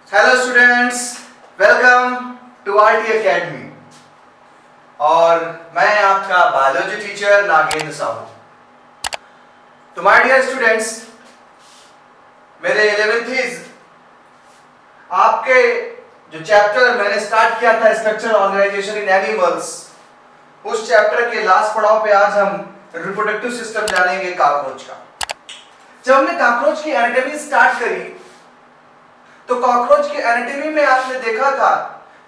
Hello students, welcome to RT academy. और मैं आपका बायोलॉजी टीचर नागेंद्र साहू। तो माय डियर स्टूडेंट्स, मेरे 11th आपके जो चैप्टर मैंने स्टार्ट किया था स्ट्रक्चर ऑर्गेनाइजेशन इन एनिमल्स, उस चैप्टर के लास्ट पड़ाव पे आज हम रिप्रोडक्टिव सिस्टम जानेंगे कॉकरोच का। जब हमने कॉकरोच की एनाटॉमी स्टार्ट करी तो कॉकरोच की एनाटॉमी में आपने देखा था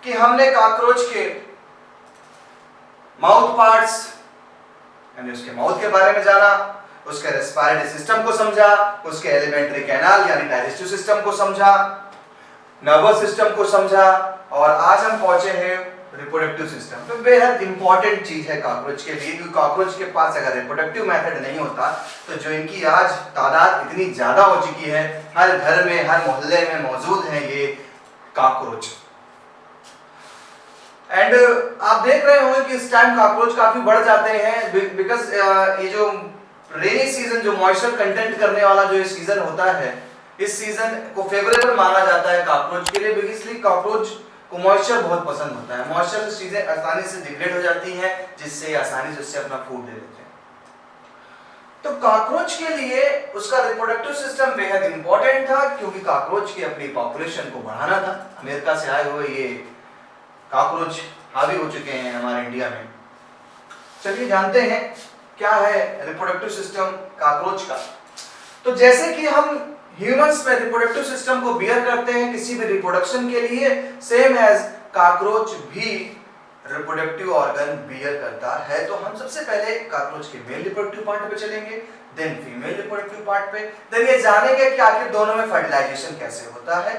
कि हमने कॉकरोच के माउथ पार्ट्स यानी उसके माउथ के बारे में जाना, उसके रेस्पिरेटरी सिस्टम को समझा, उसके एलिमेंट्री कैनाल यानी डाइजेस्टिव सिस्टम को समझा, नर्वस सिस्टम को समझा, और आज हम पहुंचे हैं रिप्रोडक्टिव सिस्टम। तो बेहद इंपॉर्टेंट चीज है कॉकरोच के लिए, क्योंकि कॉकरोच के पास अगर रिप्रोडक्टिव मेथड नहीं होता तो जो इनकी आज तादाद इतनी ज्यादा हो चुकी है, हर घर में हर मोहल्ले में मौजूद हैं ये कॉकरोच। एंड आप देख रहे होंगे कि इस टाइम कॉकरोच काफी बढ़ जाते हैं, बिकॉज ये जो रेनी सीजन, जो मॉइस्चर कंटेंट करने वाला जो ये सीजन होता है, इस सीजन को फेवरेबल माना जाता है कॉकरोच के लिए, इसलिए कॉकरोच को मॉइस्चर बहुत पसंद होता है। मॉइस्चर से चीजें आसानी से डिग्रेड हो जाती हैं, जिससे आसानी से उससे अपना फूड ले लेते हैं। तो कॉकरोच के लिए उसका रिप्रोडक्टिव सिस्टम बेहद इंपॉर्टेंट था, क्योंकि कॉकरोच की अपनी पॉपुलेशन को बढ़ाना था। अमेरिका से आए हुए ये कॉकरोच हावी हो चुके हैं हमारे इंडिया में। चलिए जानते हैं क्या है रिप्रोडक्टिव सिस्टम कॉकरोच का। तो जैसे कि हम ह्यूमंस में रिप्रोडक्टिव सिस्टम को बियर करते हैं किसी भी रिप्रोडक्शन के लिए, सेम एज कॉकरोच भी रिप्रोडक्टिव ऑर्गन बियर करता है। तो हम सबसे पहले कॉकरोच के मेल रिप्रोडक्टिव पार्ट पे चलेंगे, देन फीमेल रिप्रोडक्टिव पार्ट पे, देन ये जानेंगे कि आखिर दोनों में फर्टिलाइजेशन कैसे होता है।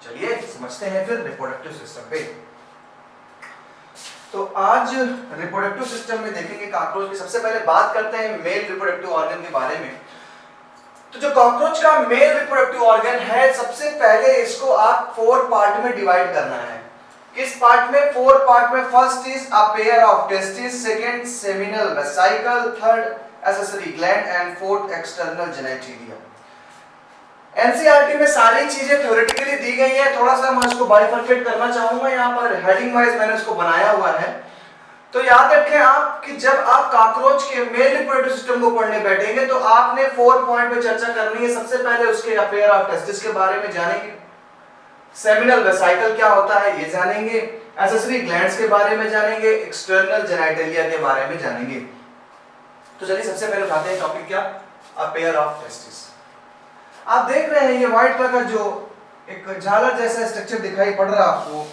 चलिए समझते हैं फिर रिप्रोडक्टिव सिस्टम पे। तो आज रिप्रोडक्टिव सिस्टम में देखेंगे कॉकरोच की। सबसे पहले बात करते हैं मेल रिप्रोडक्टिव ऑर्गन के बारे में। तो जो कॉकरोच का मेल रिप्रोडक्टिव ऑर्गन है, सबसे पहले इसको आप 4 पार्ट में डिवाइड करना है। किस पार्ट में? 4 पार्ट में। First is a pair of testis, second seminal vesicle, third accessory gland and fourth external genitalia. NCERT में सारी चीजें थ्योरेटिकली दी गई हैं, थोड़ा सा मैं इसको बाइफरकेट करना चाहूंगा। यहाँ पर हेडिंग वाइज मैंने इसको बनाया हुआ है। तो याद रखें आप कि जब आप कॉकरोच के मेल रिप्रोडक्टिव सिस्टम को पढ़ने बैठेंगे तो आपने 4 पॉइंट पे चर्चा करनी है। सबसे पहले उसके अफेयर ऑफ टेस्टिस के बारे में जानेंगे, सेमिनल वेसिकल क्या होता है ये जानेंगे, एक्सेसरी ग्लैंड्स के बारे में जानेंगे, एक्सटर्नल जेनिटलिया के बारे में जानेंगे। तो चलिए सबसे पहले उठाते हैं टॉपिक क्या, अफेयर ऑफ टेस्टिस। आप देख रहे हैं ये व्हाइट कलर का जो एक झालर जैसा स्ट्रक्चर दिखाई पड़ रहा है आपको,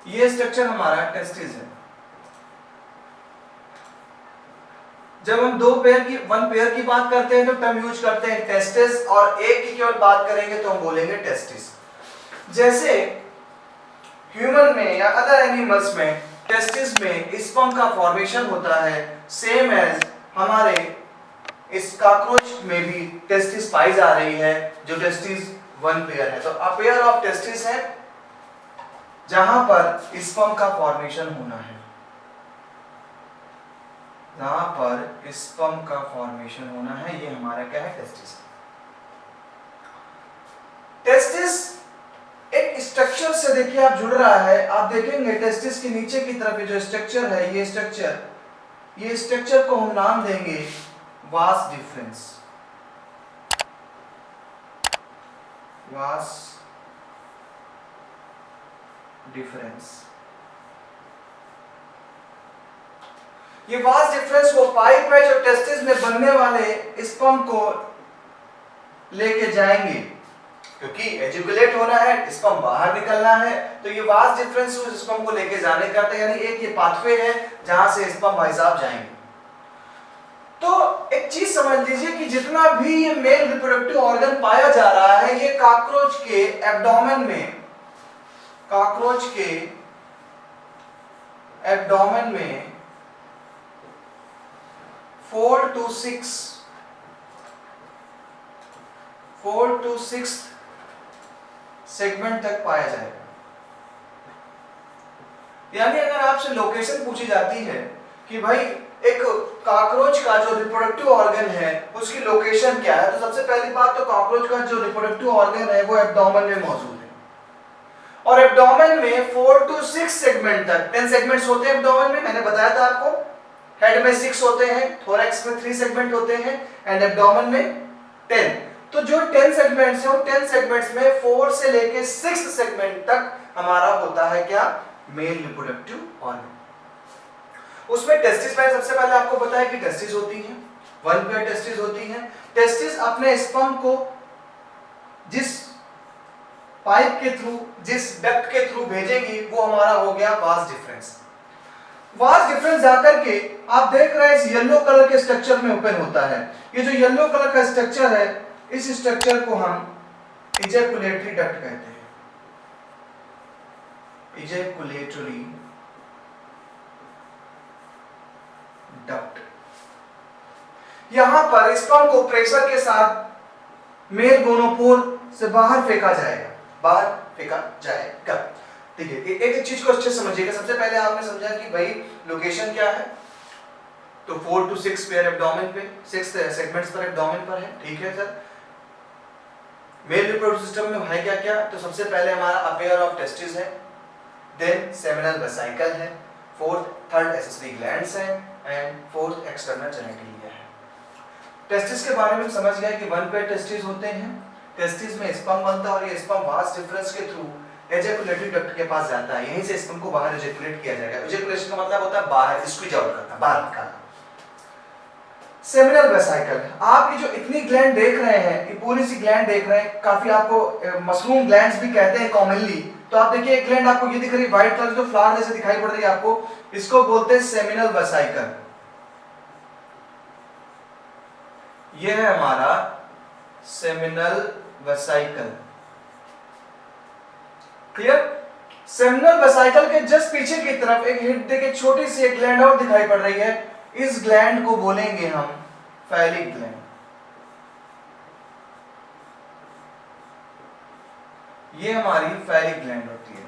ये स्ट्रक्चर हमारा टेस्टिस है। जब हम वन पेयर की बात करते हैं तो टर्म यूज करते हैं टेस्टिस, और एक की केवल बात करेंगे तो हम बोलेंगे टेस्टिस। जैसे ह्यूमन में या अदर एनिमल्स में टेस्टिस में स्पर्म का फॉर्मेशन होता है, सेम एज हमारे इस कॉकरोच में भी टेस्टिस पाई जा रही है, जो टेस्टिस 1 पेयर है। तो अ पेयर ऑफ टेस्टिस है जहां पर स्पर्म का फॉर्मेशन होना है, जहां पर स्पर्म का फॉर्मेशन होना है, ये हमारा क्या है, टेस्टिस। टेस्टिस एक स्ट्रक्चर से देखिए आप जुड़ रहा है। आप देखेंगे टेस्टिस के नीचे की तरफ जो स्ट्रक्चर है, ये स्ट्रक्चर को हम नाम देंगे वास डिफरेंस। वास डिफरेंस, ये वास डिफरेंस वो पाइप है जो टेस्टिस में बनने वाले स्पर्म को लेके जाएंगे, क्योंकि एजुकुलेट होना है, स्पर्म बाहर निकलना है। तो ये वास डिफरेंस उस स्पर्म को लेके जाने का, यानी एक ये पाथवे है जहां से स्पर्म भाई साहब जाएंगे। तो एक चीज समझ लीजिए कि जितना भी ये मेल रिप्रोडक्टिव ऑर्गन पाया जा रहा है, ये कॉकरोच के एब्डोमेन में, कॉकरोच के एब्डोमेन में 4 to 6 सेगमेंट तक पाया जाएगा। यानी अगर आपसे लोकेशन पूछी जाती है कि भाई एक कॉकरोच का जो रिप्रोडक्टिव ऑर्गन है उसकी लोकेशन क्या है, तो सबसे पहली बात तो कॉकरोच का जो रिप्रोडक्टिव ऑर्गन है वो एब्डोमेन में मौजूद है, और एब्डोमेन में 4 to 6 सेगमेंट तक 10 सेगमेंट्स होते हैं एब्डोमेन में, मैंने बताया था आपको। हेड में 6 होते हैं, थोरैक्स में 3 सेगमेंट होते हैं एंड एब्डोमेन में 10। तो जो 10 सेगमेंट्स हैं उन 10 सेगमेंट्स में 4 से लेके 6 सेगमेंट तक हमारा होता है क्या, मेल रिप्रोडक्टिव ऑर्गन। उसमें टेस्टिस में सबसे पहले आपको पता है कि टेस्टिस होती हैं, 1 पेयर टेस्टिस होती हैं। टेस्टिस अपने स्पर्म को जिस पाइप के थ्रू, जिस डक्ट के थ्रू भेजेंगी वो हमारा हो गया वास डिफरेंस। वास डिफरेंस जाकर के आप देख रहे हैं इस येलो कलर के स्ट्रक्चर में ओपन होता है। ये जो येलो कलर का स्ट्रक्चर है, इस स्ट्रक्चर को हम इजैकुलेटरी डक्ट कहते हैं। Ejaculatory duct. यहां पर स्पर्म को प्रेशर के साथ मेल गोनोपोर से बाहर फेंका जाएगा, बाहर फेंका जाएगा। ठीक है, एक चीज को अच्छे से समझिएगा। सबसे पहले आपने समझा कि भाई लोकेशन क्या है, तो 4 to 6 पेयर एब्डोमेन पे, 6 सेगमेंट्स पर एब्डोमेन पर है। ठीक है सर, मेल रिप्रोडक्टिव सिस्टम में है क्या क्या, तो सबसे पहले हमारा अ पेयर ऑफ टेस्टिस है, देन सेमिनल वेसिकल है, थर्ड एसेसरी ग्लैंड्स है एंड फोर्थ एक्सटर्नल जेनिटलिया है। टेस्टिस के बारे में समझ गए कि 1 पेयर टेस्टिस होते हैं, टेस्टिस में स्पर्म बनता है और ये स्पर्म वास डिफरेंस के थ्रू एजैकुलेटरी डक्ट के पास जाता है, यहीं से स्पर्म को बाहर एजैकुलेट किया जाएगा। एजैकुलेशन का मतलब होता है बाहर स्क्वीज आउट करना, बाहर निकालना। सेमिनल वेसिकल, आप ये जो इतनी ग्लैंड देख रहे हैं, ये पूरी सी ग्लैंड देख रहे हैं, काफी आपको मशरूम ग्लैंड्स भी कहते हैं कॉमनली। तो आप देखिए एक ग्लैंड आपको ये दिख रही है व्हाइट कलर जो फ्लावर जैसे दिखाई पड़ रही है आपको, इसको बोलते हैं सेमिनल वेसिकल। ये है हमारा seminal vesicle. Clear? Seminal vesicle के जस्ट पीछे की तरफ एक हिट देखिए, छोटी सी एक ग्लैंड और दिखाई पड़ रही है, इस ग्लैंड को बोलेंगे हम फैलिक ग्लैंड। ये हमारी फैलिक ग्लैंड होती है।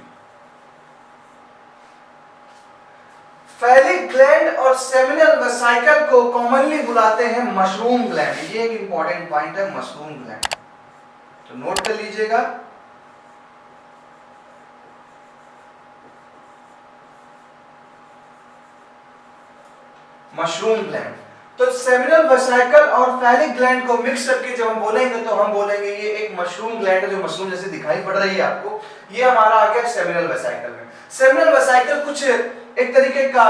फैलिक ग्लैंड और सेमिनल वेसिकल को कॉमनली बुलाते हैं मशरूम ग्लैंड। ये एक इंपॉर्टेंट पॉइंट है, मशरूम ग्लैंड, तो नोट कर लीजिएगा। Mushroom gland. तो सेमिनल वेसिकल और फैलिक ग्लैंड को मिक्स करके जब हम बोलेंगे तो हम बोलेंगे ये एक मशरूम ग्लैंड है, जो मशरूम जैसे दिखाई पड़ रही है आपको, ये हमारा आ गया सेमिनल वेसिकल में। सेमिनल वेसिकल कुछ एक तरीके का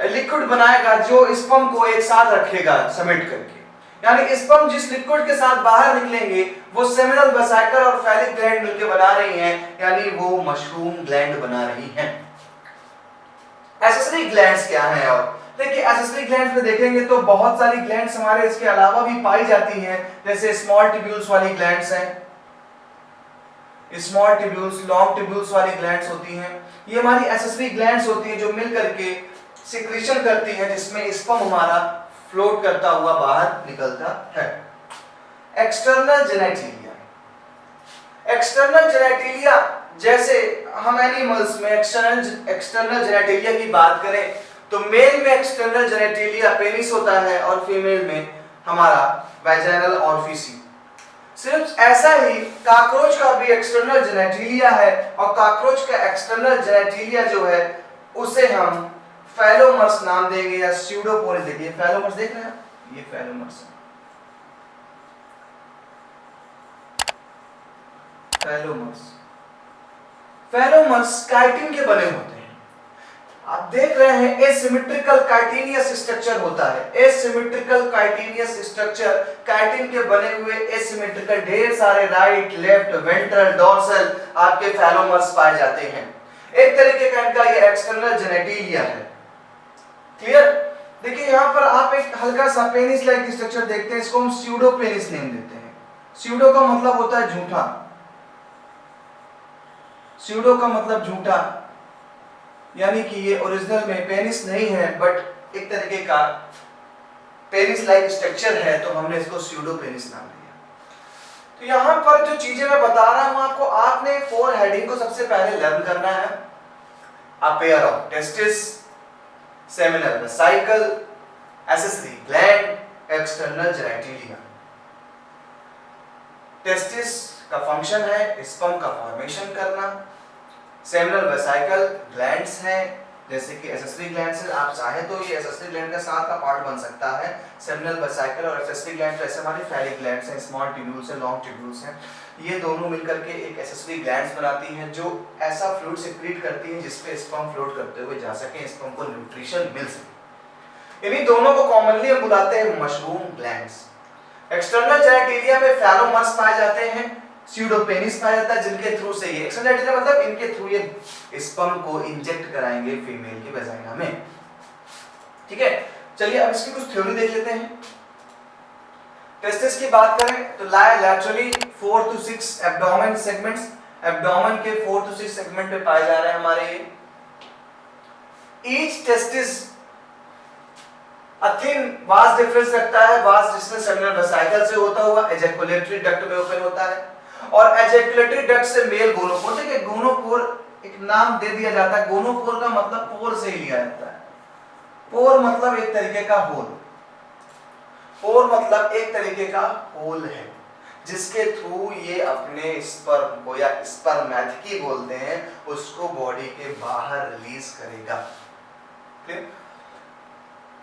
लिक्विड बनाएगा जो स्पर्म को एक साथ रखेगा समेट करके, यानी स्पर्म जिस लिक्विड के साथ बाहर निकलेंगे वो सेमिनल वेसिकल और फैलिक ग्लैंड मिलकर बना रही हैं, यानी वो मशरूम ग्लैंड बना रही हैं। एक्सेसरी ग्लैंड्स क्या हैं? और देखिए एक्सेसरी ग्लैंड्स में देखेंगे तो बहुत सारी ग्लैंड्स हमारे इसके अलावा भी पाई जाती हैं, जैसे स्मॉल ट्यूब्यूल्स वाली ग्लैंड्स हैं, स्मॉल ट्यूब्यूल्स, लॉन्ग ट्यूब्यूल्स वाली ग्लैंड्स होती हैं। ये हमारी एक्सेसरी ग्लैंड्स होती हैं जो मिल करके सिक्रीशन करती हैं, जिसमें स्पर्म हमारा फ्लोट करता हुआ बाहर निकलता है। एक्सटर्नल जेनिटलिया, एक्सटर्नल जेनिटलिया जैसे हम एनिमल्स में एक्सटर्नल जेनिटलिया की बात करें तो मेल में एक्सटर्नल जेनिटलिया पेनिस होता है और फीमेल में हमारा वैजाइनल ऑरिफिस। सिर्फ ऐसा ही कॉकरोच का भी एक्सटर्नल जेनिटलिया है, और कॉकरोच का एक्सटर्नल जेनिटलिया जो है उसे हम फैलोमर्स नाम देंगे या स्यूडोपोरिस। देखिए फैलोमर्स देख रहे हैं, ये फैलोमर्स है, फैलोमर्स। फैलोमर्स काइटिन के बने होते हैं। आप देख रहे हैं एसिमेट्रिकल काइटिनियस स्ट्रक्चर होता है, एसिमेट्रिकल काइटिनियस स्ट्रक्चर, काइटिन के बने हुए एसिमेट्रिकल ढेर सारे राइट, लेफ्ट, वेंट्रल, डोर्सल आपके फैलोमर्स पाए जाते हैं। एक तरीके का इनका ये एक्सटर्नल जेनिटलिया है। क्लियर? देखिए यहां पर आप एक हल्का सा पेनिस लाइक स्ट्रक्चर देखते हैं, इसको हम स्यूडो पेनिस नेम देते हैं। स्यूडो का मतलब होता है झूठा, स्यूडो का मतलब झूठा, यानी कि ये ओरिजिनल में पेनिस नहीं है बट एक तरीके का पेनिस लाइक स्ट्रक्चर है, तो हमने इसको स्यूडो पेनिस नाम दिया। तो यहां पर जो चीजें मैं बता रहा हूं आपको, आपने 4 हेडिंग को सबसे पहले लर्न करना है। A pair of testis, seminal vesicle, accessory gland, external genitalia. Testis का फंक्शन है स्पर्म का फॉर्मेशन करना। सेमिनल वेसिकल ग्लैंड्स हैं, जैसे कि एसेसरी ग्लैंड्स है, आप चाहे तो ये एसेसरी ग्लैंड का साथ का पार्ट बन सकता है। सेमिनल वेसिकल और एसेसरी ग्लैंड ऐसे हमारी फैलिक ग्लैंड्स हैं, स्मॉल ट्यूब्यूल्स हैं, लॉन्ग ट्यूब्यूल्स हैं। ये दोनों मिलकर के एक एसेसरी ग्लैंड्स बनाती हैं जो ऐसा फ्लूइड सेक्रीट करती हैं जिस पे स्पर्म फ्लोट करते हुए जा सके, स्पर्म को न्यूट्रिशन मिल सके। इन्हीं दोनों को कॉमनली हम बुलाते हैं मशरूम ग्लैंड्स। एक्सटर्नल जेनेटिलिया में फैलोमर्स पाए जाते हैं, स्यूडोपेनिस पाया जाता है, जिनके थ्रू से ये एक्सटर्नल जेनेटिलिया मतलब इनके थ्रू ये स्पर्म को इंजेक्ट कराएंगे फीमेल की वेजाइना में। ठीक है, चलिए अब इसकी कुछ थ्योरी देख लेते हैं। टेस्टिस की बात करें तो lie laterally 4 to 6 abdomen segments, abdomen के 4 to 6 सेगमेंट पे पाए जा रहे हैं हमारे ये। Each testis thin vas deferens रखता है, वास जिसमें सेमिनल वेसिकल से होता हुआ एजैकुलेटरी डक्ट में ओपन होता है, और एजैकुलेटरी डक्ट से मेल गोनोपोर। ठीक है, गोनोपोर एक नाम दे दिया जाता है, गोनोपोर का मतलब पोर से ही लिया जाता है। पोर मतलब एक तरीके का होल, पोर मतलब एक तरीके का होल है जिसके थ्रू ये अपने स्पर्म को या स्पर्मेटिकी बोलते हैं उसको बॉडी के बाहर रिलीज करेगा। ठीक,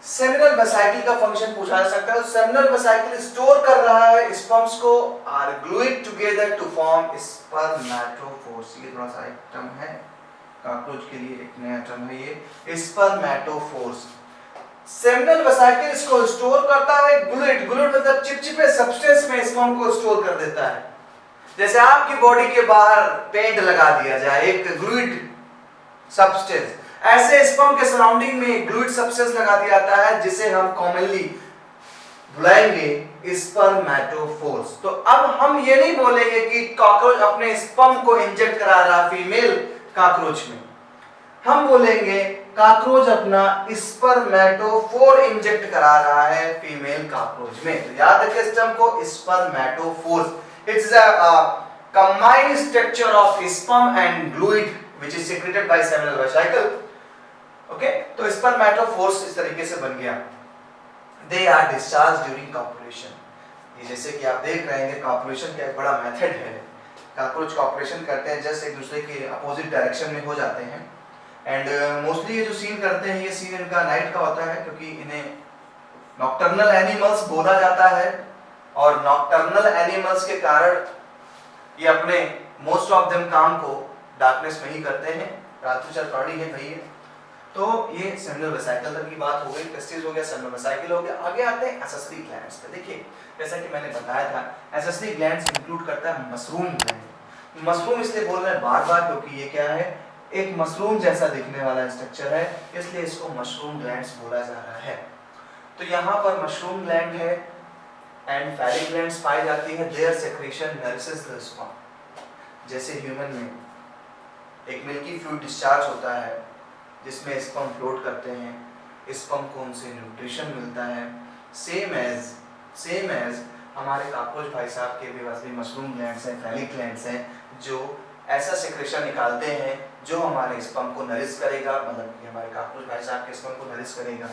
सेमिनल वेसिकल का फंक्शन पूछा जा सकता है। सेमिनल वेसिकल स्टोर कर रहा है स्पर्म्स को, are glued together to form spermatophores. ये थोड़ा सा एक टर्म है, कॉकरोच के लिए एक नया टर्म है ये, स्पर्मेटोफोर्स। सेमिनल वेसिकल इसको स्टोर करता है, ग्लूइड, ग्लूइड मतलब चिपचिपे सब्सटेंस में स्पर्म को स्टोर कर देता है। जैसे आपकी बॉडी के बाहर पेंट लगा दिया जाए, एक ग्लूइड सब्सटेंस, ऐसे स्पर्म के सराउंडिंग में ग्लूइड सब्सटेंस लगा दिया जाता है जिसे हम कॉमनली बुलाएंगे स्पर्मेटोफोर्स। तो अब हम ये नहीं बोलेंगे कि कॉकरोच अपने स्पर्म को इंजेक्ट करा रहा फीमेल कॉकरोच में, हम बोलेंगे कॉकरोच अपना स्पर्मेटोफोर इंजेक्ट करा रहा है फीमेल कॉकरोच में। तो याद रखिए इस टर्म को, spermatophores. It's a combined structure of sperm and glued which is secreted by seminal vesicle. Okay, तो स्पर्मेटोफोर्स इस तरीके से बन गया। They are discharged during copulation. ये जैसे कि आप देख रहे हैं कॉपुलेशन का एक बड़ा मेथड है, कॉकरोच कॉपुलेशन करते हैं जस्ट एक दूसरे के अपोजिट डायरेक्शन में हो जाते हैं। एंड मोस्टली ये जो सीन करते हैं ये सीन इनका नाइट का होता है क्योंकि इन्हें नॉक्टर्नल एनिमल्स बोला जाता है, और नॉक्टर्नल एनिमल्स के कारण ये अपने मोस्ट ऑफ देम काम को डार्कनेस में ही करते हैं, रात्रिचर प्राणी है भैया। तो ये सेमिनल वेसिकल तक की बात हो गई, टेस्टिस हो गया, सेमिनल वेसिकल हो गया। आगे आते हैं एसेसरी ग्लैंड्स पे। देखिए जैसा कि मैंने बताया था, एसेसरी ग्लैंड्स इंक्लूड करता है मशरूम ग्लैंड। मशरूम इसलिए बोल रहे हैं बार-बार क्योंकि ये क्या है, एक मशरूम जैसा दिखने वाला स्ट्रक्चर है, इसलिए इसको मशरूम ग्लैंड्स बोला जा रहा है। तो यहाँ पर मशरूम ग्लैंड है एंड फैलिक ग्लैंड्स पाई जाती है। Their secretion nourishes the sperm. जैसे ह्यूमन में एक मिल्की फ्लूइड डिस्चार्ज होता है जिसमें स्पर्म फ्लोट करते हैं, स्पर्म को उनसे न्यूट्रिशन मिलता है, सेम एज हमारे कॉकरोच भाई साहब के भी मशरूम ग्लैंड्स हैं, फैलिक ग्लैंड्स हैं जो ऐसा सेक्रेशन निकालते हैं जो हमारे स्पर्म को नरिश करेगा, मतलब कि हमारे कॉकरोच भाई साहब के स्पर्म को नरिश करेगा।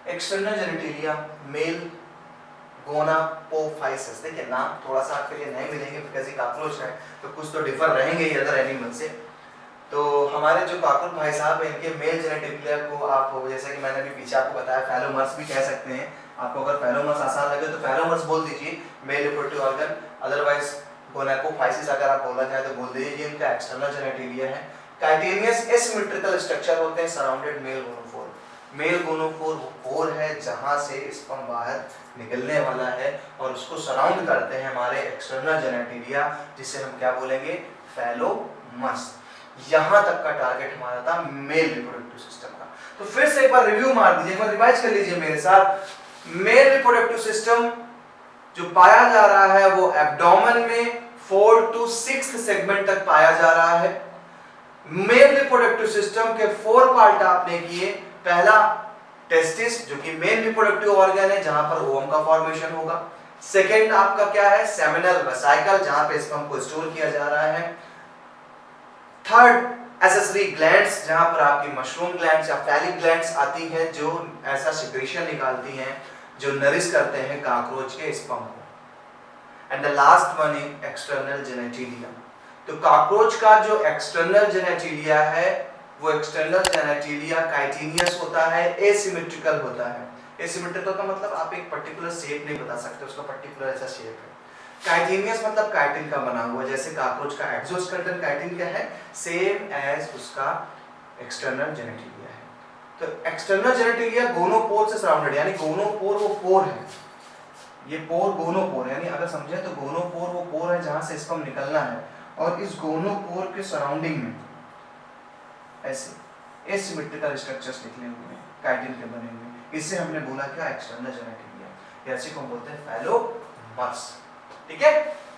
External genitalia male gonapophysis. देखिए नाम थोड़ा सा आपके लिए नए मिलेंगे बिकॉज़ ये कॉकरोच है तो कुछ तो डिफर रहेंगे ही अदर एनिमल से। तो हमारे जो कॉकरोच भाई साहब हैं इनके मेल जेनिटेलिया को आप जैसे कि मैंने अभी पीछे आपको बताया फैलोमर्स भी कह सकते हैं। आपको अगर फैलोमर्स आसान लगे तो फैलोमर्स बोल दीजिए, मेल रिप्रोडक्टिव ऑर्गन। अदरवाइज गोनापोफाइसिस अगर आप बोलना चाहें तो बोल दीजिए, इनका एक्सटर्नल जेनिटेलिया है। काइटेनियस एसिमेट्रिकल स्ट्रक्चर होते हैं सराउंडेड मेल गोनोफोर। मेल गोनोफोर पोर है जहां से स्पर्म बाहर निकलने वाला है और उसको सराउंड करते हैं हमारे एक्सटर्नल जेनिटेलिया जिसे हम क्या बोलेंगे, फैलोमर्स। यहां तक का टारगेट हमारा था मेल रिप्रोडक्टिव सिस्टम का। तो फिर से एक बार रिव्यू मार दीजिए, एक बार रिवाइज कर लीजिए मेरे साथ। मेल रिप्रोडक्टिव सिस्टम जो पाया जा रहा है वो एब्डोमेन में 4 to 6 सेगमेंट तक पाया जा रहा है। मेल रिप्रोडक्टिव सिस्टम के 4 पार्ट आपने किए। पहला टेस्टिस जो कि मेन रिप्रोडक्टिव ऑर्गन है जहां पर ओवम का फॉर्मेशन होगा। सेकंड आपका क्या है, सेमिनल वेसिकल जहां पे स्पर्म को स्टोर किया जा रहा है। थर्ड एसेसरी ग्लैंड्स, जहां पर आपकी मशरूम ग्लैंड्स या फैलिक ग्लैंड्स आती हैं जो ऐसा सिक्रेशन निकालती हैं जो नरिश करते हैं कॉकरोच के स्पर्म को। And the last one is external genitalia. तो कॉकरोच का जो एक्सटर्नल जेनेटिलिया है वो एक्सटर्नल जेनेटिलिया काइटिनियस होता है, एसिमेट्रिकल होता है। एसिमेट्रिकल का मतलब आप एक पर्टिकुलर शेप नहीं बता सकते, उसका पर्टिकुलर ऐसा शेप है। काइटिनियस मतलब काइटिन का बना हुआ, जैसे कॉकरोच का एक्सोस्केलेटन काइटिन क्या है, सेम एज उसका एक्सटर्नल जेनेटिलिया है। तो एक्सटर्नल जेनेटिलिया गोनोपोर से सराउंडेड, यानी गोनोपोर वो पोर है, ये पोर गोनोपोर, यानी अगर समझे तो गोनोपोर वो पोर है जहां से स्पर्म निकलना है, और इस गोनोपोर के सराउंडिंग में ऐसे एसिमेट्रिकल स्ट्रक्चर्स निकले हुए हैं, काइटिन के बने हुए। इससे हमने बोला क्या, एक्सटर्नल जेनेटिलिया, ऐसे को बोलते हैं फैलोमर्स। ठीक है,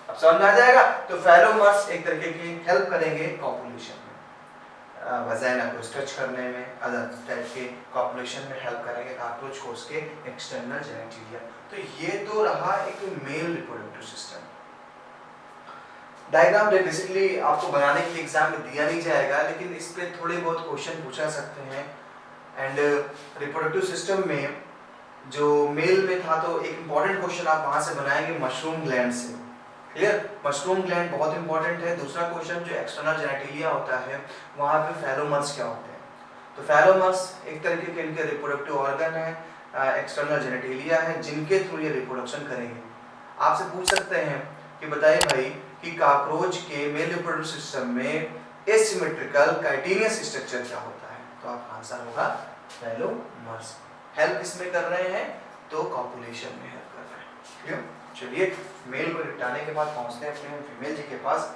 अब समझ में आ जाएगा। तो फैलोमर्स एक तरीके की हेल्प करेंगे कॉपुलेशन में, वजाइना को स्ट्रेच करने में, अदर टाइप के कॉपुलेशन में हेल्प करेंगे कॉकरोच को उसके एक्सटर्नल जेनेटिलिया। तो ये तो रहा एक male reproductive system. Diagram basically आपको बनाने के लिए एग्जाम में दिया नहीं जाएगा, लेकिन इस पे थोड़े बहुत क्वेश्चन पूछा सकते हैं। एंड रिप्रोडक्टिव सिस्टम में जो मेल में था तो एक इंपॉर्टेंट क्वेश्चन आप वहां से बनाएंगे मशरूम ग्लैंड से। क्लियर, मशरूम ग्लैंड बहुत इंपॉर्टेंट है। दूसरा क्वेश्चन जो एक्सटर्नल जेनेटिलिया होता है वहां पे फैलोमर्स क्या होते हैं। तो फैलोमर्स एक तरीके के इनके रिप्रोडक्टिव ऑर्गन है, एक्सटर्नल जेनेटिलिया है, जिनके थ्रू ये रिप्रोडक्शन करेंगे। आपसे पूछ सकते हैं कि बताइए भाई कि कॉकरोच के मेल रिप्रोडक्टिव सिस्टम में एसिमेट्रिकल काइटिनियस स्ट्रक्चर क्या होता है, तो आपका आंसर होगा फैलोमर्स। हेल्प किसमें कर रहे हैं, तो कॉपुलेशन में हेल्प कर रहे हैं। क्लियर, चलिए मेल को निपटाने के बाद पहुंचते हैं अपने फीमेल जी के पास।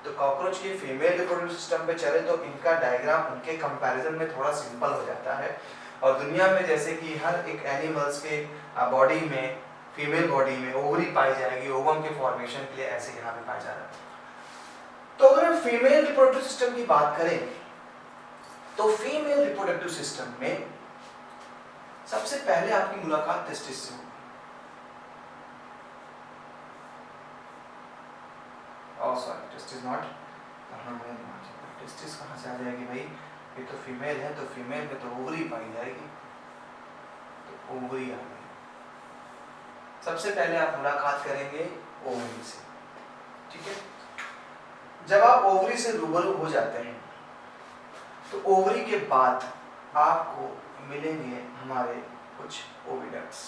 तो कॉकरोच के फीमेल रिप्रोडक्टिव सिस्टम पे चले तो इनका डायग्राम उनके कंपैरिजन में थोड़ा सिंपल हो जाता है। और दुनिया में जैसे कि हर एक एनिमल्स के बॉडी में, फीमेल बॉडी में ओवरी पाई जाएगी ओवम के फॉर्मेशन के लिए, ऐसे यहाँ पे पाया जा रहा है। तो अगर हम फीमेल रिप्रोडक्टिव सिस्टम की बात करें तो फीमेल रिप्रोडक्टिव सिस्टम में सबसे पहले आपकी मुलाकात टेस्टिस से होगी। सॉरी, टेस्टिस नॉट, टेस्टिस कहाँ से आ जाएगी भाई, ये तो फीमेल है, तो फीमेल में तो ओवरी पाई जाएगी, तो ओवरी आ गई। सबसे पहले आप मुलाकात करेंगे ओवरी से। ठीक है, जब आप ओवरी से रूबरू हो जाते हैं तो ओवरी के बाद आपको मिलेंगे हमारे कुछ ओविडक्ट्स।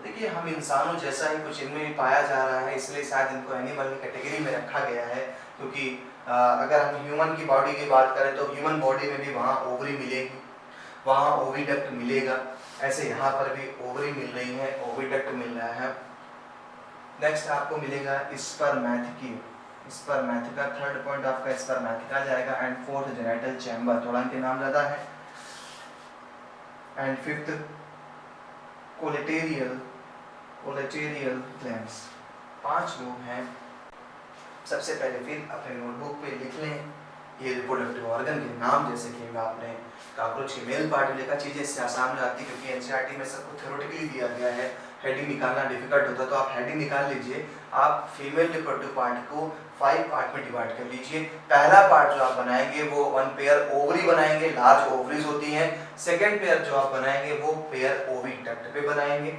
देखिए, हम इंसानों जैसा ही कुछ इनमें भी पाया जा रहा है, इसलिए शायद इनको एनिमल की कैटेगरी में रखा गया है। क्योंकि अगर हम ह्यूमन की बॉडी की बात करें तो ह्यूमन बॉडी में भी वहाँ ओवरी मिलेगी, वहाँ ओविडक्ट मिलेगा। ऐसे यहाँ पर भी ओवरी मिल रही है, ओविडक्ट मिल रहा है। नेक्स्ट आपको मिलेगा स्पर्मैथिकी, स्पर्मैथिका, थर्ड पॉइंट आपका स्पर्मैथिका जाएगा। एंड फोर्थ जेनिटल चैम्बर, थोड़ा इनके नाम ज़्यादा है। And fifth colleterial glands. 5 लोग हैं। सबसे पहले फिर अपने नोटबुक पे लिख लें ये रिप्रोडक्टिव ऑर्गन के नाम, जैसे कि आपने कॉकरोच की मेल पार्ट लिखा, चीज़ें इससे आसान हो जाती है क्योंकि एनसीईआरटी में सबको थ्योरेटिकली दिया गया है, हेडिंग निकालना डिफिकल्ट होता है। तो आप हेडिंग निकाल लीजिए। आप फीमेल रिप्रोडक्टिव पार्ट को 5 पार्ट में डिवाइड कर लीजिए। पहला पार्ट जो आप बनाएंगे वो 1 पेयर ओवरी बनाएंगे, लार्ज ओवरीज होती हैं। सेकेंड पेयर जो आप बनाएंगे वो पेयर ओविडक्ट पे बनाएंगे।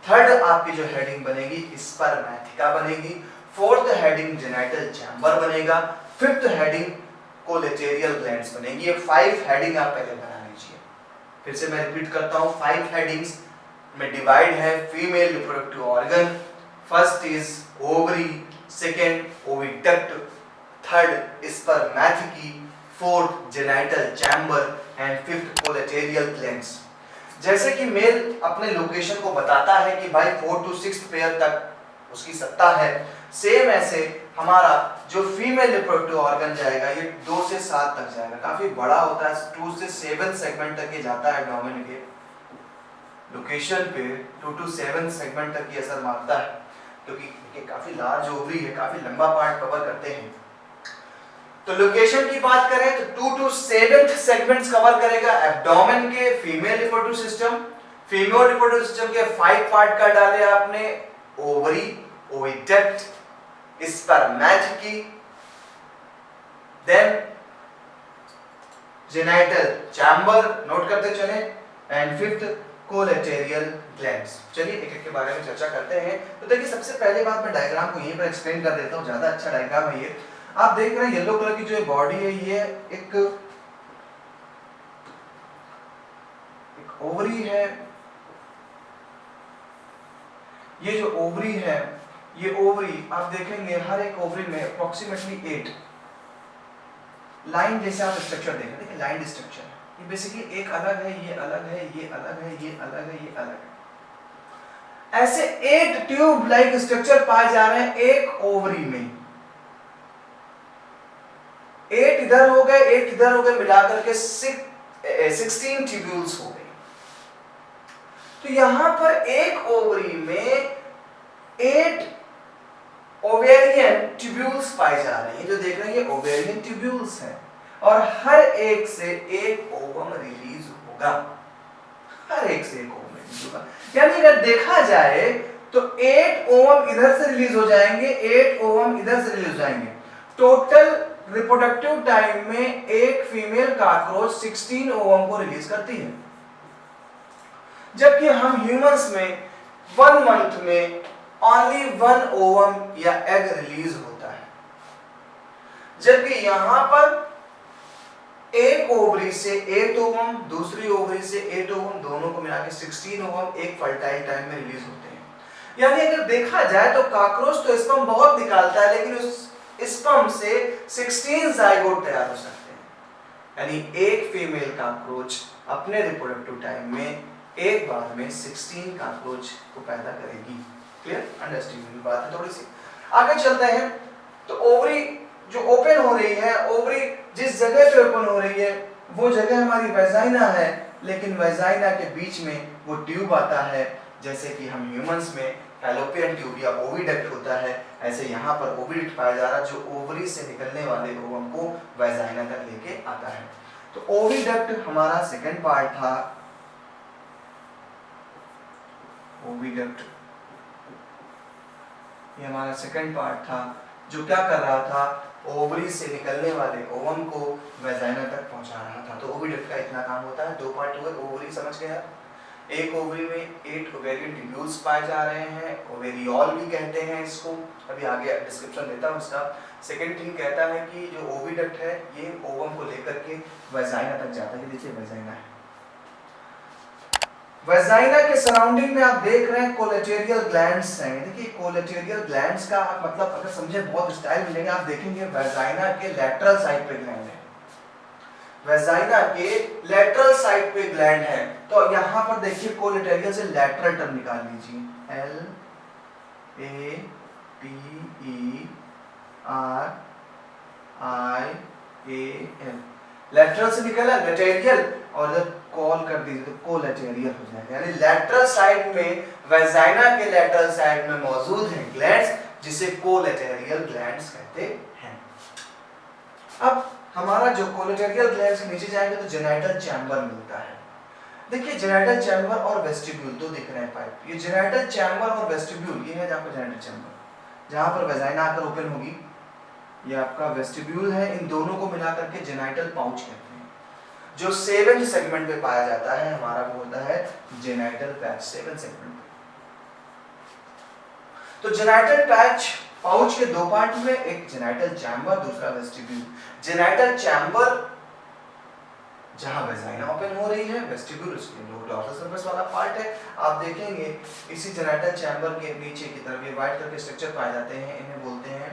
थर्ड आपकी जो हेडिंग बनेगी स्पर्मैथिका बनेगी। फोर्थ हेडिंग जेनिटल चैम्बर बनेगा। फिफ्थ हेडिंग कोलेटेरियल ग्लैंड्स बनेगी। ये 5 हेडिंग आप पहले बना लीजिए। फिर से मैं रिपीट करता हूँ, 5 हेडिंग्स में डिवाइड है female reproductive organ. First is ovary, second oviduct, third spermatheca, fourth genital chamber and fifth colleterial glands. जैसे कि मेल अपने लोकेशन को बताता है कि भाई 4 to 6 पेयर तक उसकी सत्ता है, सेम ऐसे हमारा जो फीमेल रिप्रोडक्टिव ऑर्गन जाएगा ये 2 से 7 तक जाएगा। काफी बड़ा होता है, 2 से 7 सेगमेंट तक ये जाता है। डोमेन के लोकेशन पे 2 to 7 सेगमेंट तक ये असर मारता है क्योंकि ये काफी लार्ज ओवरी है, काफी लंबा पार्ट कवर करते हैं। तो लोकेशन की बात करें तो 2 to 7 सेगमेंट्स कवर करेगा एब्डोमेन के female reproductive system. Female reproductive system के 5 पार्ट कर डाले आपने, ovary, oviduct, spermatheca, then genital chamber note करते चले, एंड फिफ्थ कोलेटेरियल ग्लैंड्स। चलिए एक एक के बारे में चर्चा करते हैं। तो देखिए सबसे पहले बात मैं डायग्राम को यहीं पर एक्सप्लेन कर देता हूँ, ज्यादा अच्छा डायग्राम है ये। आप देख रहे हैं येलो कलर की जो बॉडी है ये एक ओवरी है। ये जो ओवरी है, ये ओवरी आप देखेंगे हर एक ओवरी में अप्रोक्सीमेटली 8 लाइन जैसे आप स्ट्रक्चर देखें, देखिए लाइन स्ट्रक्चर। ये बेसिकली एक अलग है, ये अलग है, ये अलग है, ये अलग है, ये अलग है। ऐसे 8 ट्यूब लाइक स्ट्रक्चर पाए जा रहे हैं एक ओवरी में। 8 इधर हो गए, 8 इधर हो गए, मिलाकर के 16 ट्यूब्यूल्स हो गए। तो यहां पर एक ओवरी में 8 ओवेरियन ट्यूब्यूल्स पाए जा रहे हैं। जो देख रहे हैं ये ओवेरियन ट्यूब्यूल्स हैं, और हर एक से एक ओवम रिलीज होगा। हर एक से एक ओवम रिलीज होगा, यानी अगर देखा जाए तो 8 ओवम इधर से रिलीज हो जाएंगे, 8 ओवम इधर से रिलीज हो जाएंगे। टोटल रिप्रोडक्टिव टाइम में एक फीमेल कॉकरोच 16 ओवम को रिलीज करती है, जबकि हम ह्यूमंस में 1 मंथ में ओनली 1 ओवम या एग रिलीज होता है। जबकि यहां पर एक ओवरी से 8 ओवम, दूसरी ओवरी से 8 ओवम, दोनों को मिलाकर 16 ओवम एक फर्टाइल टाइम में रिलीज होते हैं। यानी अगर देखा जाए तो कॉकरोच तो स्पर्म बहुत निकालता है, लेकिन उस स्पर्म से 16 जाइगोट तैयार हो सकते हैं। यानी एक फीमेल कॉकरोच अपने रिप्रोडक्टिव टाइम में एक बार में 16 कॉकरोच को पैदा करेगी। क्लियर अंडरस्टैंडिंग बात है थोड़ी सी। आगे चलते हैं। तो ओवरी जो ओपन हो रही है, ओवरी जिस जगह पे ओपन हो रही है वो जगह हमारी वेजाइना है, लेकिन वेजाइना के बीच में वो ट्यूब आता है। जैसे कि हम ह्यूमंस में फैलोपियन ट्यूब या ओविडक्ट होता है, ऐसे यहाँ पर ओविडक्ट पाया जा रहा है, जो ओवरी से निकलने वाले ओवम को वेजाइना तक लेके आता है। तो ओविडक्ट हमारा सेकंड पार्ट था। ओविडक्ट ये हमारा सेकंड पार्ट था, जो क्या कर रहा था, ओवरी से निकलने वाले ओवम को वेजाइना तक पहुंचा रहा था। तो ओविडक्ट का इतना काम होता है। 2 पार्ट हुए। ओवरी समझ गया, एक ओवरी में 8 ओवेरियन ट्यूब्यूल्स पाए जा रहे हैं, ओवेरियोल भी कहते हैं इसको, अभी आगे डिस्क्रिप्शन देता हूँ इसका। सेकंड थिंग कहता है कि जो ओविडक्ट है ये ओवम को लेकर के वेजाइना तक जाता है। देखिए वेजाइना है, वेजाइना के सराउंडिंग में आप देख रहे हैं कोलेटेरियल ग्लैंड्स हैं। देखिए कोलेटेरियल ग्लैंड्स का आप मतलब अगर समझे बहुत स्टाइल मिलेंगे। आप देखेंगे वेजाइना के लेटरल साइड पे ग्लैंड है, वेजाइना के लेटरल साइड पे ग्लैंड है। तो यहां पर देखिए कोलेटेरियल से लेटरल टर्म निकाल लीजिए, LATERIAL, लेटरल से निकला लेटेरियल, और जब कॉल कर दीजिए तो कोलेटेरियल हो जाएगा। यानी लेटरल साइड में, वेजाइना के लेटरल साइड में मौजूद हैं ग्लैंड्स, जिसे कोलेटेरियल ग्लैंड्स कहते हैं। अब हमारा जो कोलेटेरियल ग्लैंड्स के नीचे जाएंगे तो जेनाइटल चैम्बर मिलता है। देखिए जेनाइटल चैम्बर और वेस्टिब्यूल तो दिख रहे हैं पाइप। ये जेनाइटल चैम्बर और वेस्टिब्यूल ये है जहाँ पर जेनाइटल चैम्बर, जहाँ पर वेजाइना आकर ओपन होगी, ये आपका वेस्टिब्यूल है। इन दोनों को मिलाकर के जेनाइटल पाउच कहते हैं। जो 7th सेगमेंट पे पाया जाता है हमारा वो होता है जेनाइटल पैच, 7th सेगमेंट पे। तो जेनाइटल पैच पाउच के 2 पार्ट हुए, एक जेनाइटल चैम्बर, दूसरा वेस्टिब्यूल। जेनाइटल चैम्बर जहां वेजाइना ओपन हो रही है, वेस्टिब्यूल उसके डॉर्सल सरफेस वाला पार्ट है। आप देखेंगे इसी जेनाइटल चैम्बर के नीचे की तरफ ये व्हाइट करके स्ट्रक्चर पाए जाते हैं, इन्हें बोलते हैं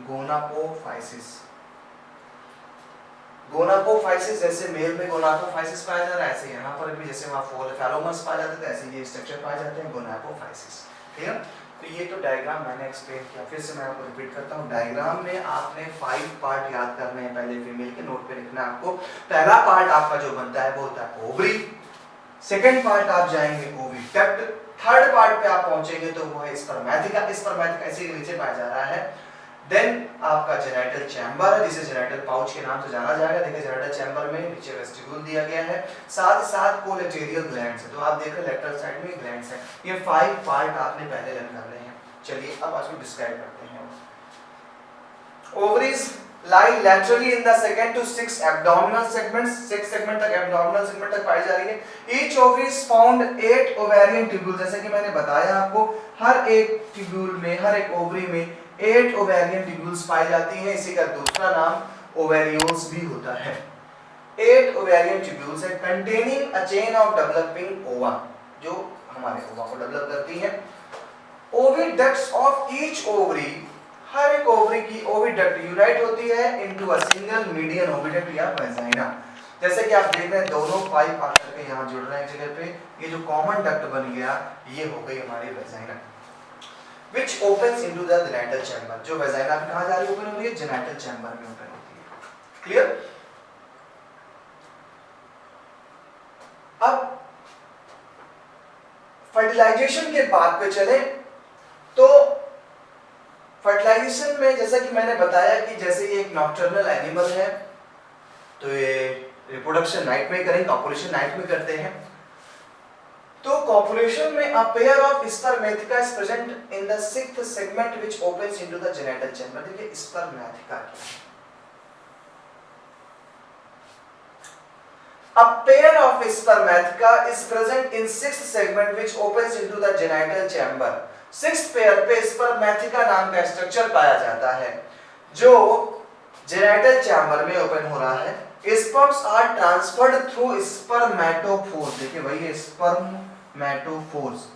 गोनापोफाइसिस। गोनापोफाइसिस, जैसे मेल में गोनापोफाइसिस पाया जा रहा है, ऐसे यहाँ पर भी जैसे वहाँ फैलोमस पाया जाता है, ऐसे ये स्ट्रक्चर पाए जाते हैं गोनापोफाइसिस। ठीक है, तो ये तो डायग्राम मैंने एक्सप्लेन किया, फिर से मैं आपको रिपीट करता हूँ। डायग्राम में आपने 5 पार्ट याद करने हैं, पहले फीमेल के नोट पे लिखना है आपको। पहला पार्ट आपका जो बनता है वो होता है ओवरी, सेकंड पार्ट आप जाएंगे ओविडक्ट, थर्ड पार्ट पे आप पहुंचेंगे तो वो है स्पर्मेटिका। स्पर्मेटिका इसी के नीचे पाया जा रहा है। देन आपका जेनाइटल चैम्बर है, जिसे जेनाइटल पाउच के नाम से जाना जाएगा। देखिए जेनाइटल चैम्बर में नीचे वेस्टिब्यूल दिया गया है, साथ ही साथ कोलेटेरियल ग्लैंड्स है। तो आप देख रहे हैं लेटरल साइड में ग्लैंड्स है। ये 5 पार्ट आपने पहले लर्न कर रहे हैं। चलिए अब आज हम डिस्क्राइब करते हैं। Ovaries lie laterally in the second to 6 abdominal segments, 6 segment तक abdominal segment तक पाई जा रही है। Each ovary is found 8 ovarian tubules, जैसे कि मैंने बताया आपको, हर एक ट्यूब्यूल में, हर एक ओवरी में 8 ovarian tubules पाई जाती हैं। इसी का दूसरा नाम ओवेरियोल्स भी होता है। 8 ovarian tubules है containing a chain of developing ova, जो हमारे ओवा को डेवलप करती है। ओविडक्ट्स ऑफ ईच ओवरी, हर एक ओवरी की ओविडक्ट यूनाइट होती है into a single median oviduct या वेजाइना। जैसे कि आप देख रहे हैं दोनों पाइप आकर के यहाँ जुड़ रहे हैं जगह पे, ये जो कॉमन डक्ट बन गया ये हो गई हमारी vagina, which opens into the genital chamber. जो वेजाइना भी कहाँ जा रही है, ओपन हो रही है, जेनिटल चैम्बर में ओपन होती है। क्लियर? अब फर्टिलाइजेशन के बात पे चले तो फर्टिलाइजेशन में जैसा कि मैंने बताया कि जैसे ये एक नॉक्टर्नल एनिमल है तो ये रिप्रोडक्शन नाइट में करेंगे, कॉपुलेशन नाइट में करते हैं। तो कॉपुलेशन में a pair of spermatheca is present in the 6th segment which opens into the genital chamber. देखिए स्पर्मेथिका क्या है। A pair of spermatheca is present in 6th segment which opens into the genital chamber। 6th pair पे spermatheca नाम का structure पाया जाता है जो जेनिटल चैम्बर में ओपन हो रहा है। Sperms are transferred through spermatophores. देखिए वही है स्पर्मेटोफोर्स।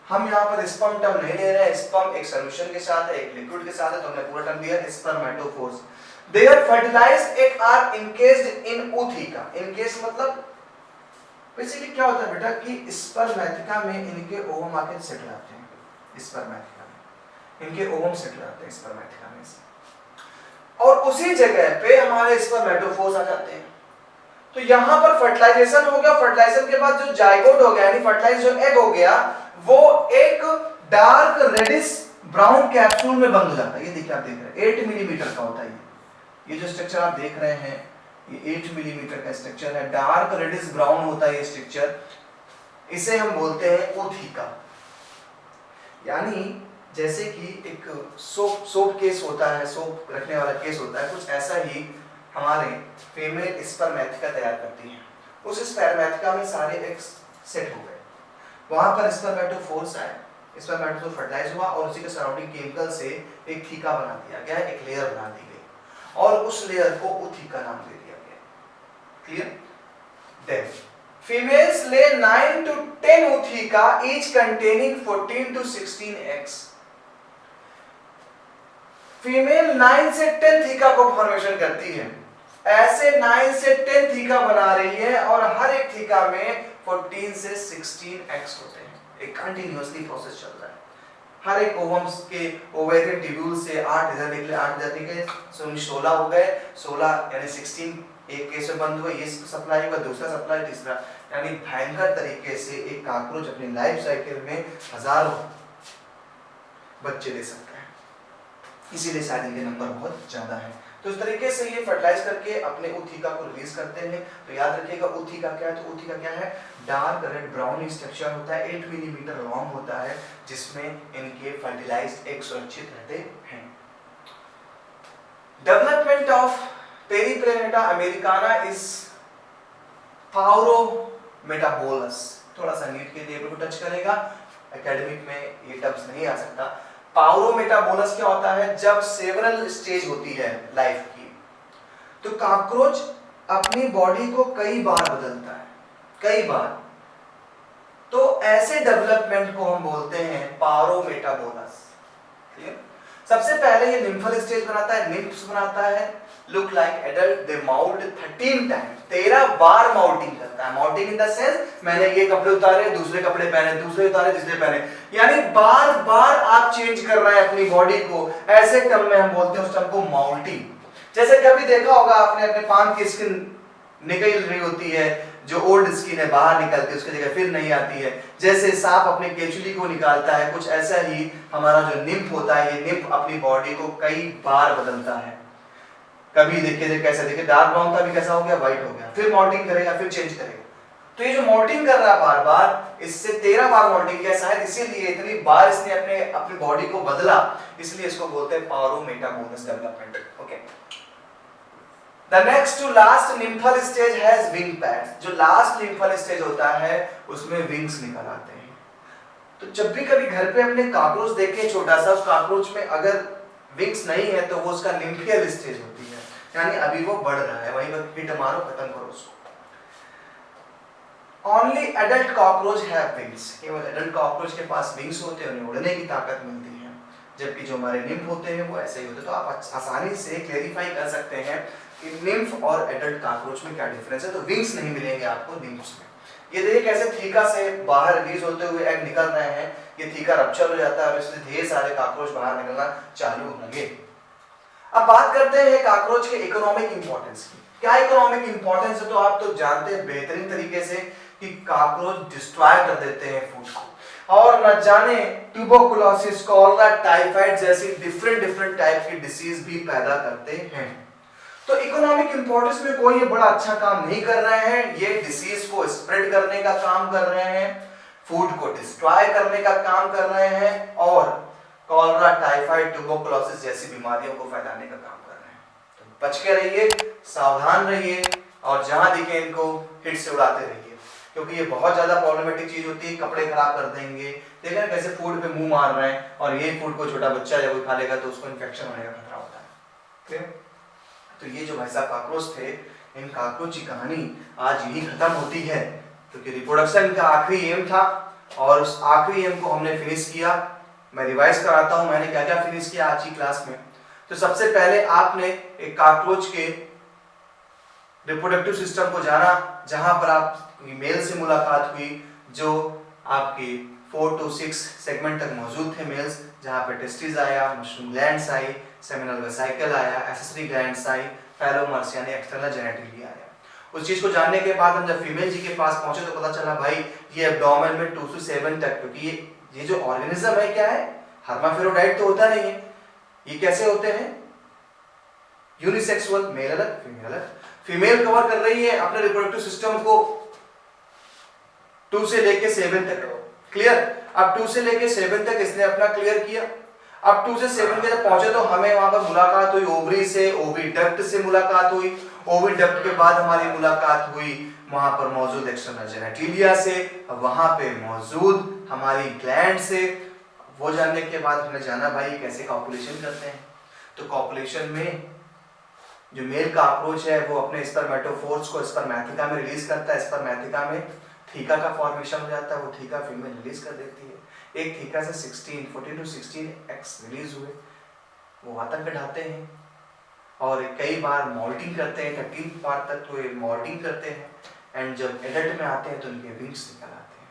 हम यहाँ पर स्पर्म टर्म नहीं ले रहे हैं, स्पर्म एक सॉल्यूशन के साथ है, एक लिक्विड के साथ है, तो हमने पूरा टर्म दिया spermatophores. Their fertilized egg are encased in ootheca। encased मतलब बेसिकली क्या होता है बेटा कि स्पर्मेथिका में इनके ओवम आके सेट जाते हैं। स्पर्मेथिका में इनके ओवम सेट जाते हैं स्पर्मेथिका में से, और उसी जगह पे हमारे स्पर्मेटोफोर्स आ जाते हैं। तो यहाँ पर फर्टिलाइजेशन हो गया। फर्टिलाइजेशन के बाद जो जाइगोट हो गया यानी फर्टिलाइज जो एग हो गया वो एक डार्क रेडिश ब्राउन कैप्सूल में बंद हो जाता है। ये देखिए आप देख रहे हैं 8 मिलीमीटर का होता है ये जो स्ट्रक्चर आप देख रहे हैं ये 8 मिलीमीटर का स्ट्रक्चर है, डार्क रेडिश ब्राउन होता है ये स्ट्रक्चर। इसे हम बोलते हैं ootheca। यानी जैसे कि एक सोप केस होता है, सोप रखने वाला केस होता है, कुछ ऐसा ही हमारे फीमेल स्पर्मेथिका तैयार करती है। उस स्पर्मेथिका में सारे एग्स सेट हो गए, वहां पर स्पर्मेटोफोर्स आए, स्पर्मेटोफोर फर्टिलाइज हुआ और उसी के सराउंडिंग केमिकल से एक थीका बना दिया गया, एक लेयर बना दी गई और उस लेयर को ootheca नाम दे दिया गया। क्लियर? देन फीमेल्स ले 9 to 10 ootheca each containing 14 to 16 eggs। Female 9 से 10 थीका को फॉर्मेशन करती है। ऐसे 9 से 10 थीका बना रही है और हर एक थीका में 14 से 16 एग्स होते हैं। एक कंटिन्यूअसली प्रोसेस चल रहा है। हर एक ओवम्स के ओवेरियन ट्यूब्यूल से 8 इधर निकले, 8 इधर निकले, 16 हो गए। 16 यानी 16 एक केस में बंद हुआ, ये सप्लाई हुआ, दूसरा सप्लाई, तीसरा, यानी भयंकर तरीके से एक काकरोच अपनी लाइफ साइकिल में हजारों बच्चे दे सकता है। इसीलिए शायद इनके नंबर बहुत ज्यादा है। तो इस तरीके से ये फर्टिलाइज करके अपने ootheca को रिलीज करते हैं। तो याद रखिएगा ootheca क्या है, तो ootheca क्या है, डार्क रेड ब्राउन स्ट्रक्चर होता है, 8 मिलीमीटर लॉन्ग होता है, जिसमें इनके फर्टिलाइज्ड एग सुरक्षित रहते हैं। Development of Periplaneta americana is paurometabolous. थोड़ा सा नीट के लिए टच करेगा, एकेडमिक में ये टर्म्स नहीं आ सकता। पाउरोमेटाबोलस क्या होता है, जब सेवरल स्टेज होती है लाइफ की तो कॉकरोच अपनी बॉडी को कई बार बदलता है, कई बार। तो ऐसे डेवलपमेंट को हम बोलते हैं पाउरोमेटाबोलस। सबसे पहले ये निम्फल स्टेज बनाता है, निम्फ्स बनाता है, लुक लाइक एडल्ट, दे माउल्ट 13 टाइम्स, 13 बार माउल्टिंग करता है। माउल्टिंग इन द सेंस मैंने ये कपड़े उतारे, दूसरे कपड़े पहने, दूसरे उतारे, तीसरे पहने, यानी बार बार आप चेंज कर रहे हैं अपनी बॉडी को। ऐसे टर्म में हम बोलते हैं उस टर्म को माउल्टिंग। जैसे कभी देखा होगा आपने अपने पान की स्किन निकल रही होती है, जो ओल्ड स्किन है बाहर निकलती है, उसकी जगह फिर नहीं आती है। जैसे सांप अपने केचुली को निकालता है, कुछ ऐसा ही हमारा जो निम्फ होता है, ये निम्फ अपनी बॉडी को कई बार बदलता है। कभी देखिए कैसा, देखिए डार्क ब्राउन था, भी कैसा हो गया, व्हाइट हो गया, फिर मॉल्टिंग करेगा, फिर चेंज करेगा। तो ये जो मॉल्टिंग कर रहा है बार बार, इससे 13 बार मॉल्टिंग किया, शायद इसीलिए इतनी बार इसने अपनी बॉडी को बदला, इसलिए इसको बोलते हैं paurometabolous development. Okay, The next to last nymphal stage has wing pads. जो लास्ट nymphal stage होता है उसमें विंग्स निकल आते हैं। तो जब भी कभी घर पे हमने कॉकरोच देखे छोटा सा, उस कॉकरोच में अगर विंग्स नहीं है तो वो उसका निम्फियल स्टेज होती है, यानी अभी वो बढ़ रहा है, वहीं पर हिट मारो, खत्म करो उसको। Only adult cockroach have wings. केवल adult cockroach के पास विंग्स होते हैं, उन्हें उड़ने की ताकत मिलती है, जबकि जो हमारे निम्फ होते हैं वो ऐसे ही होते हैं। तो आप आसानी से क्लेरिफाई कर सकते हैं कि निम्फ और एडल्ट कॉकरोच में क्या डिफरेंस है। तो विंग्स नहीं मिलेंगे आपको निम्फ्स में। ये देखिए कैसे थीका से बाहर रिलीज होते हुए एग निकल रहे हैं, ये थीका रप्चर हो जाता है और इससे ढेर सारे कॉकरोच बाहर निकलना चालू होंगे। अब बात करते हैं कॉकरोच के इकोनॉमिक इंपॉर्टेंस की। क्या इकोनॉमिक इंपॉर्टेंस है तो आप तो जानते हैं बेहतरीन तरीके से कि कॉकरोच डिस्ट्रॉय कर देते हैं फूड को, और न जाने ट्यूबरकुलोसिस, कॉलरा, टाइफाइड जैसी डिफरेंट टाइप की डिसीज भी पैदा करते हैं। तो इकोनॉमिक इंपॉर्टेंस में कोई ये बड़ा अच्छा काम नहीं कर रहे हैं, ये डिसीज को स्प्रेड करने का काम कर रहे हैं, फूड को डिस्ट्रॉय करने का काम कर रहे हैं, और कॉलरा, टाइफाइड, ट्यूबरकुलोसिस जैसी बीमारियों को फैलाने का काम कर रहे हैं। तो बच के रहिए, सावधान रहिए, और जहां दिखे इनको हिट से उड़ाते रहिए, क्योंकि ये बहुत ज्यादा प्रॉब्लमेटिक चीज होती है। कपड़े खराब कर देंगे, देखा कैसे फूड पे मुंह मार रहे हैं, और ये फूड को छोटा बच्चा जब वो खा लेगा तो उसको इन्फेक्शन होने का खतरा होता है। क्लियर? तो ये जो भाई साहब कॉकरोच थे, इन कॉकरोच की कहानी आज यही खत्म होती है, क्योंकि रिप्रोडक्शन का आखिरी एम था और उस आखिरी एम को हमने फिनिश किया। मैं रिवाइज कराता हूँ मैंने क्या क्या फिनिश किया आज की क्लास में। तो सबसे पहले आपने एक कॉकरोच के रिप्रोडक्टिव सिस्टम को जाना, जहां पर आपकी मेल से मुलाकात हुई जो आपके 4 to 6 सेगमेंट तक मौजूद थे मेल्स, जहां पे टेस्टिस आया, मशरूम ग्लैंड्स आई, सेमिनल वेसिकल आया, एक्सेसरी ग्लैंड्स आई, फेलोमर्स यानी एक्सटर्नल जेनिटली आया। उस चीज को जानने के बाद हम जब फीमेल जी के पास पहुंचे तो पता चला भाई ये एब्डोमेन में 2 to 7 तक, क्योंकि ये जो ऑर्गेनिज्म है क्या है, हर्माफेरोडाइट तो होता नहीं है। ये कैसे होते हैं? यूनिसेक्सुअल, मेल अलग फीमेल अलग। फीमेल कवर कर रही है अपने रिप्रोडक्टिव सिस्टम को 2 से लेके 7 तक। क्लियर? अब 2 से लेके 7 तक इसने अपना क्लियर किया। अब 2 से 7 के जब पहुंचे तो हमें वहां पर मुलाकात हुई ओवरी से, ओविडक्ट से मुलाकात हुई। ओविडक्ट के बाद हमारी मुलाकात हुई वहां पर मौजूद एक्सटर्नल जेनिटलिया से, वहां पे मौजूद हमारी ग्लैंड से। वो जानने के बाद हमने जाना भाई कैसे कॉपुलेशन करते हैं। तो कॉपुलेशन में जो मेल कॉकरोच है वो अपने स्पर्मेटोफोर्स को स्पर्मेथिका में रिलीज करता है, स्पर्मेथिका में थीका का फॉर्मेशन हो जाता है, वो थीका फीमेल रिलीज कर देती है। एक थीका से 14 to 16 एक्स रिलीज हुए, वो आतंक ढाते हैं और कई बार मॉल्टिंग करते हैं, 13 बार तक तो ये मॉल्टिंग करते हैं, एंड जब एडल्ट में आते हैं तो उनके विंग्स निकल आते हैं।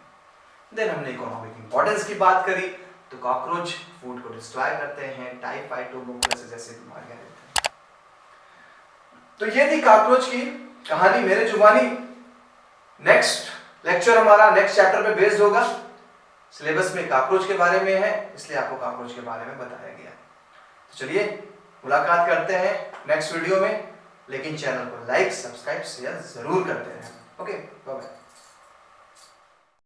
देन हमने इकोनॉमिक इंपॉर्टेंस की बात करी, तो कॉकरोच फूड को डिस्ट्रॉय करते हैं, टाइफाइड, ट्यूबरकुलोसिस जैसे बीमारियां रहती हैं। तो ये थी कॉकरोच की कहानी मेरे जुबानी। नेक्स्ट लेक्चर हमारा नेक्स्ट चैप्टर पे बेस्ड होगा, सिलेबस में कॉकरोच के बारे में है, इसलिए आपको कॉकरोच के बारे में बताया गया। तो चलिए मुलाकात करते हैं नेक्स्ट वीडियो में, लेकिन चैनल को लाइक, सब्सक्राइब, शेयर जरूर करते रहें। Okay, bye bye.